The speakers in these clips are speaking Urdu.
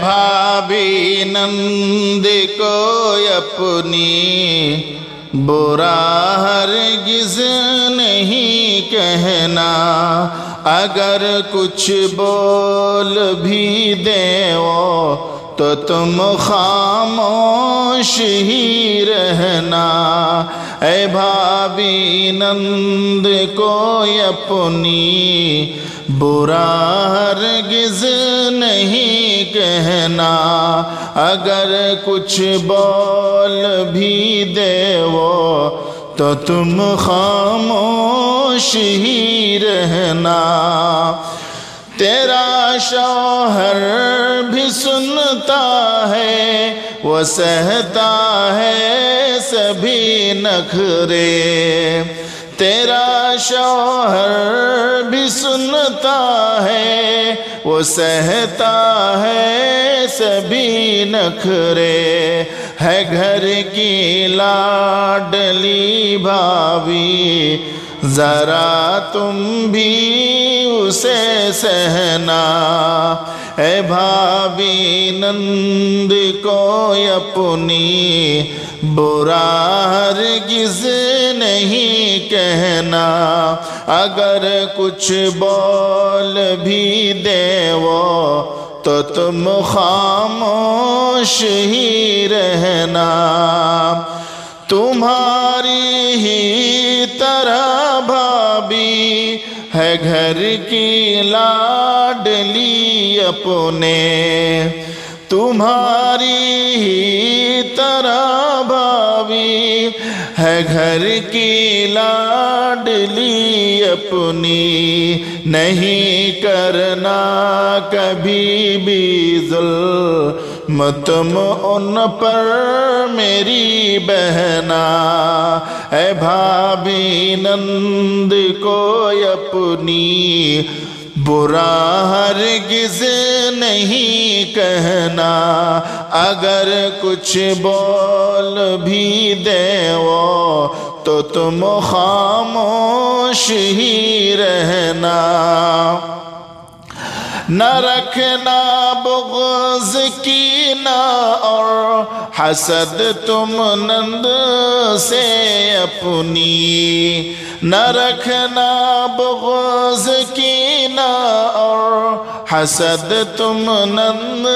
بھابھی نند کو اپنی برا ہرگز نہیں کہنا، اگر کچھ بول بھی دے وہ تو تم خاموش ہی رہنا۔ اے بھابھی نند کو اپنی برا ہرگز نہیں کہنا، اگر کچھ بول بھی دے وہ تو تم خاموش ہی رہنا۔ تیرا شوہر بھی سنتا ہے، وہ سہتا ہے سبھی نخرے، تیرا شوہر بھی سنتا ہے، وہ سہتا ہے سبھی نخرے، ہے گھر کی لاڈلی بھابھی، ذرا تم بھی اسے سہنا۔ اے بھابھی نند کو اپنی برا ہرگز نہیں کہنا، اگر کچھ بول بھی دے وہ تو تم خاموش ہی رہنا۔ تمہاری ہی طرح بھابھی ہے گھر کی لاڈلی اپنے، تمہاری ہی طرح بھابھی ہے گھر کی لاڈلی اپنی، نہیں کرنا کبھی بھی ظلم تم ان پر میری بہنا۔ اے بھابھی نند کو اپنی برا ہرگز نہیں کہنا، اگر کچھ بول بھی دے وہ تو تم خاموش ہی رہنا۔ نہ رکھنا بغض کینہ اور حسد تم نند سے اپنی، نہ رکھنا بغض کینہ اور حسد تم نند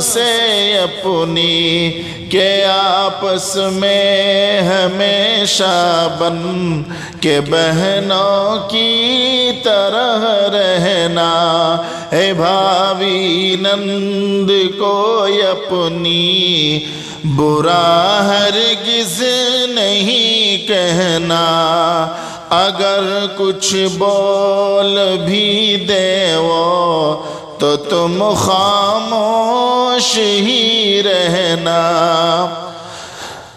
سے اپنی، کہ آپس میں ہمیشہ بن کے بہنوں کی طرح رہنا۔ اے بھابھی نند کو اپنی برا ہرگز نہیں کہنا، اگر کچھ بول بھی دے وہ تو تم خاموش ہی رہنا۔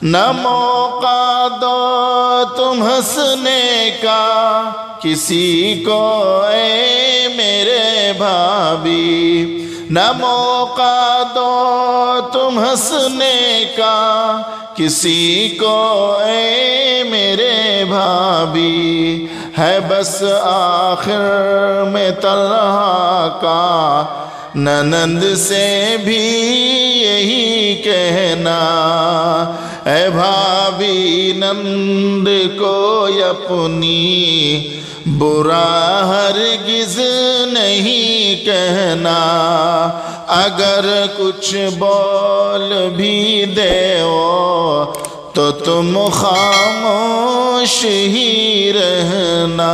نہ موقع دو تم ہنسنے کا کسی کو اے میرے بھابھی، نہ موقع دو تم ہنسنے کا کسی کو اے میرے بھابھی، ہے بس آخر میں طلحہ کا ننند سے بھی یہی کہنا۔ اے بھابھی نند کو اپنی برا ہرگز نہیں کہنا، اگر کچھ بول بھی دے وہ تو تم خاموش ہی رہنا۔